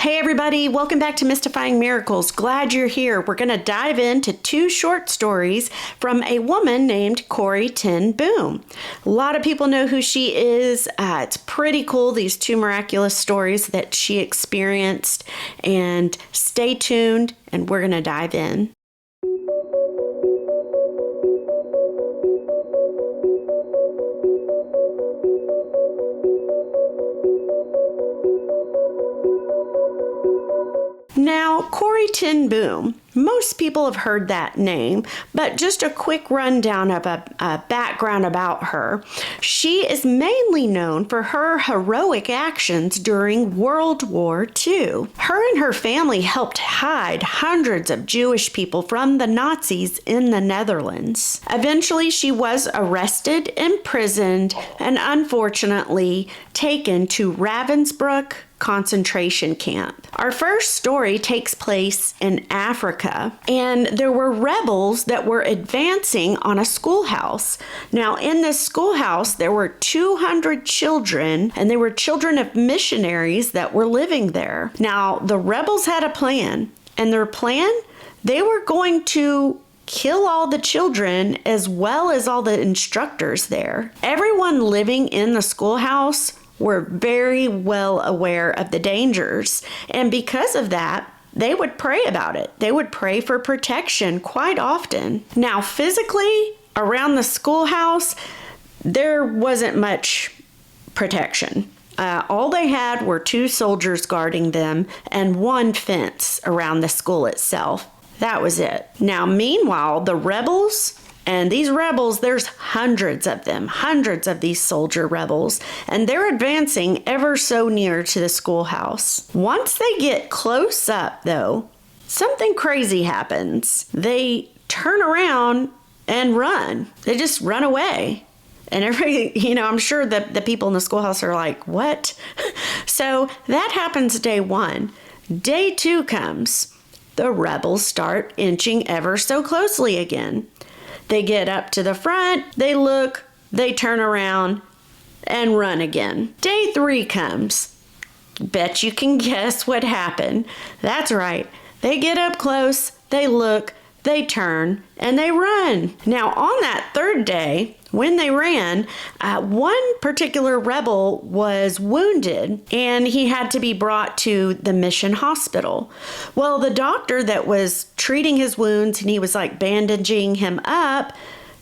Hey everybody, welcome back to Mystifying Miracles. Glad you're here. We're going to dive into 2 short stories from a woman named Corrie Ten Boom. A lot of people know who she is. It's pretty cool, these 2 miraculous stories that she experienced. And stay tuned, and we're going to dive in. Now, Corrie Ten Boom, most people have heard that name, but just a quick rundown of a background about her. She is mainly known for her heroic actions during World War II. Her and her family helped hide hundreds of Jewish people from the Nazis in the Netherlands. Eventually, she was arrested, imprisoned, and unfortunately taken to Ravensbruck Concentration Camp. Our first story takes place in Africa, and there were rebels that were advancing on a schoolhouse. Now, in this schoolhouse, there were 200 children, and they were children of missionaries that were living there. Now, the rebels had a plan, and their plan, they were going to kill all the children as well as all the instructors there. Everyone living in the schoolhouse were very well aware of the dangers, and because of that, they would pray about it. They would pray for protection quite often. Now, physically, around the schoolhouse, there wasn't much protection. All they had were 2 soldiers guarding them and 1 fence around the school itself. That was it. Now, meanwhile, the rebels, and these rebels, there's hundreds of them, hundreds of these soldier rebels, and they're advancing ever so near to the schoolhouse. Once they get close up, though, something crazy happens. They turn around and run. They just run away. And I'm sure that the people in the schoolhouse are like, what? So that happens day 1. Day 2 comes. The rebels start inching ever so closely again. They get up to the front, they look, they turn around, and run again. Day 3 comes. Bet you can guess what happened. That's right. They get up close, they look, they turn, and they run. Now, on that 3rd day, when they ran, one particular rebel was wounded, and he had to be brought to the mission hospital. Well, the doctor that was treating his wounds, and he was like bandaging him up,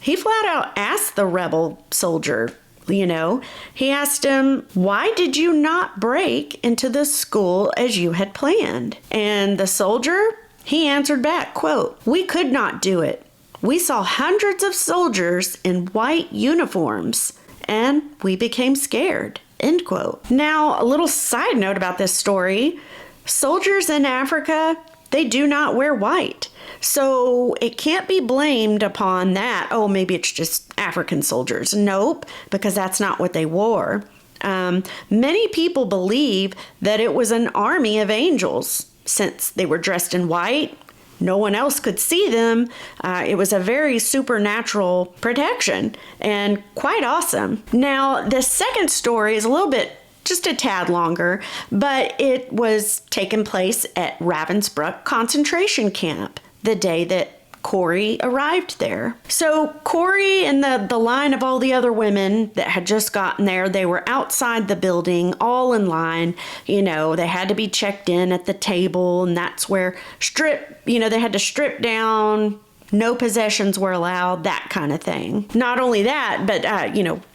he flat out asked the rebel soldier, he asked him, why did you not break into the school as you had planned? And the soldier, he answered back, quote, we could not do it. We saw hundreds of soldiers in white uniforms, and we became scared, end quote. Now, a little side note about this story. Soldiers in Africa, they do not wear white. So it can't be blamed upon that. Oh, maybe it's just African soldiers. Nope, because that's not what they wore. Many people believe that it was an army of angels since they were dressed in white. No one else could see them. It was a very supernatural protection and quite awesome. Now, the second story is a little bit, just a tad longer, but it was taking place at Ravensbruck Concentration Camp the day that Corrie arrived there. So Corrie and the line of all the other women that had just gotten there, they were outside the building, all in line. They had to be checked in at the table, and that's where they had to strip down. No possessions were allowed, that kind of thing. Not only that, but,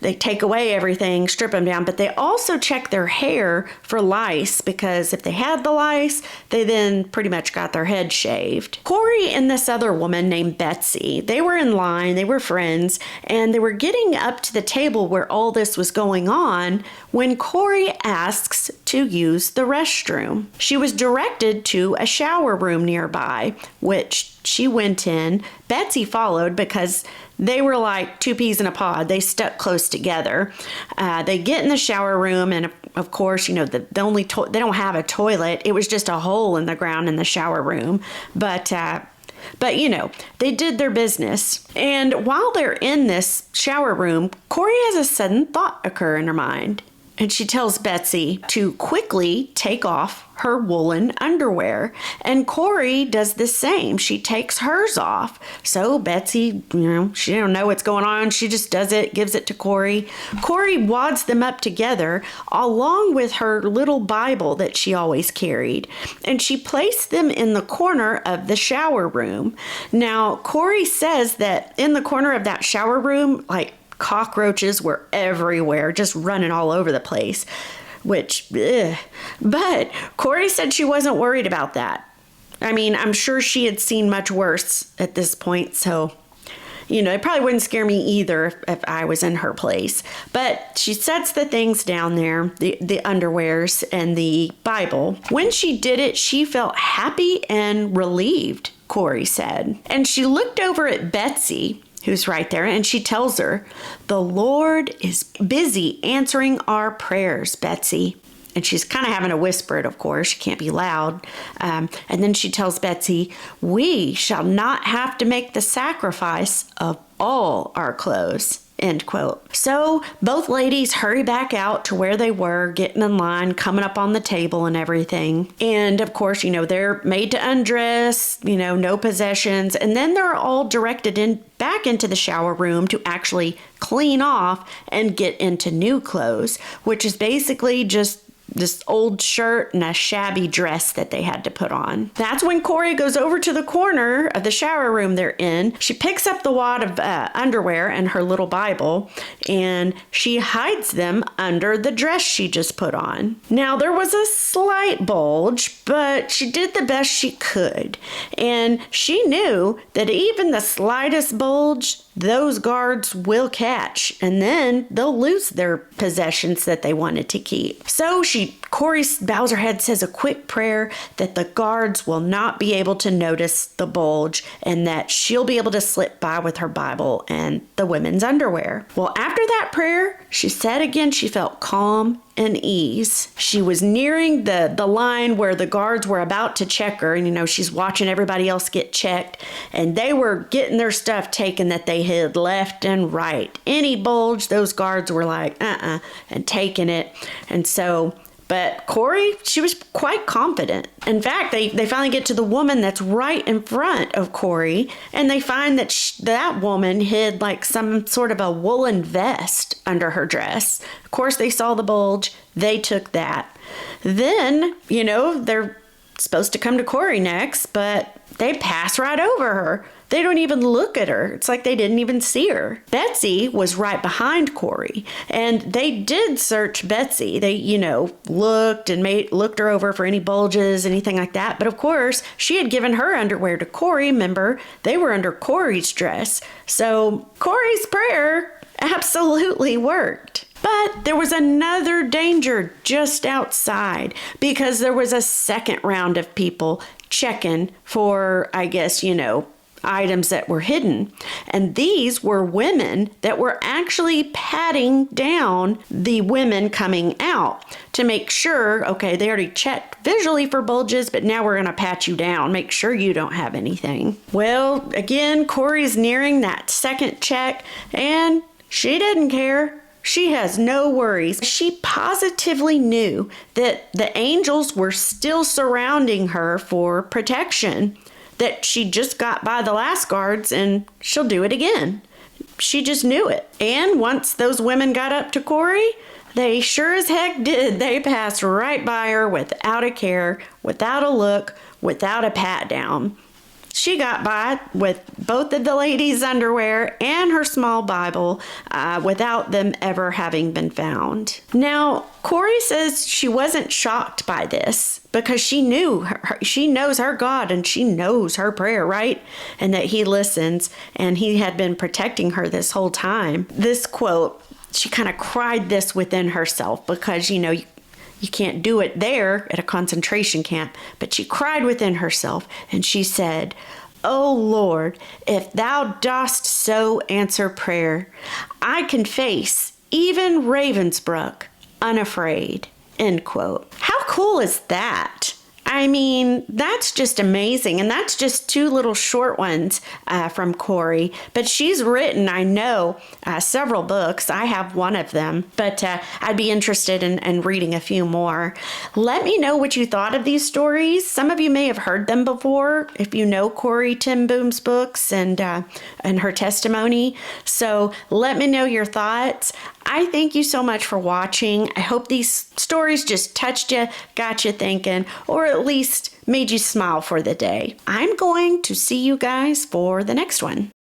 they take away everything, strip them down, but they also check their hair for lice, because if they had the lice, they then pretty much got their head shaved. Corrie and this other woman named Betsie, they were in line, they were friends, and they were getting up to the table where all this was going on when Corrie asks to use the restroom. She was directed to a shower room nearby, which she went in. Betsie followed because they were like 2 peas in a pod. They stuck close together. They get in the shower room, and of course, they don't have a toilet. It was just a hole in the ground in the shower room. But they did their business. And while they're in this shower room, Corrie has a sudden thought occur in her mind. And she tells Betsie to quickly take off her woolen underwear. And Corrie does the same. She takes hers off. So Betsie, she don't know what's going on. She just does it, gives it to Corrie. Corrie wads them up together along with her little Bible that she always carried. And she placed them in the corner of the shower room. Now, Corrie says that in the corner of that shower room, like, cockroaches were everywhere, just running all over the place, but Corrie said she wasn't worried about that. I mean, I'm sure she had seen much worse at this point, so, it probably wouldn't scare me either if I was in her place. But she sets the things down there, the underwears and the Bible. When she did it, she felt happy and relieved, Corrie said. And she looked over at Betsie, who's right there, and she tells her, "The Lord is busy answering our prayers, Betsie." And she's kind of having to whisper it, of course. She can't be loud. And then she tells Betsie, "We shall not have to make the sacrifice of all our clothes." End quote. So both ladies hurry back out to where they were, getting in line, coming up on the table and everything. And of course, they're made to undress, no possessions. And then they're all directed back into the shower room to actually clean off and get into new clothes, which is basically just this old shirt and a shabby dress that they had to put on. That's when Corrie goes over to the corner of the shower room they're in. She picks up the wad of underwear and her little Bible, and she hides them under the dress she just put on. Now, there was a slight bulge, but she did the best she could. And she knew that even the slightest bulge, those guards will catch, and then they'll lose their possessions that they wanted to keep. So Corrie bows her head, says a quick prayer that the guards will not be able to notice the bulge and that she'll be able to slip by with her Bible and the women's underwear. Well, after that prayer, she said again she felt calm and ease. She was nearing the line where the guards were about to check her, and she's watching everybody else get checked, and they were getting their stuff taken that they hid left and right. Any bulge, those guards were like, and taking it. And so, but Corrie, she was quite confident. In fact, they finally get to the woman that's right in front of Corrie, and they find that that woman hid like some sort of a woolen vest under her dress. Of course, they saw the bulge. They took that. Then, they're supposed to come to Corrie next, but they pass right over her. They don't even look at her. It's like they didn't even see her. Betsie was right behind Corrie, and they did search Betsie. They, looked her over for any bulges, anything like that. But of course, she had given her underwear to Corrie. Remember, they were under Corrie's dress. So Corrie's prayer absolutely worked. But there was another danger just outside, because there was a second round of people checking for, I guess, items that were hidden. And these were women that were actually patting down the women coming out to make sure, okay, they already checked visually for bulges, but now we're going to pat you down, make sure you don't have anything. Well, again, Corrie's nearing that second check, and she didn't care. She has no worries. She positively knew that the angels were still surrounding her for protection, that she just got by the last guards and she'll do it again. She just knew it. And once those women got up to Corrie, they sure as heck did. They passed right by her without a care, without a look, without a pat down. She got by with both of the ladies' underwear and her small Bible without them ever having been found. Now, Corrie says she wasn't shocked by this because she knows her God and she knows her prayer, right? And that he listens, and he had been protecting her this whole time. This quote, she kind of cried this within herself because, you can't do it there at a concentration camp, but she cried within herself and she said, "O Lord, if thou dost so answer prayer, I can face even Ravensbruck unafraid." End quote. How cool is that? I mean, that's just amazing. And that's just two little short ones from Corrie. But she's written, I know, several books. I have one of them, but I'd be interested in reading a few more. Let me know what you thought of these stories. Some of you may have heard them before if you know Corrie Ten Boom's books and her testimony. So let me know your thoughts. I thank you so much for watching. I hope these stories just touched you, got you thinking, or at least made you smile for the day. I'm going to see you guys for the next one.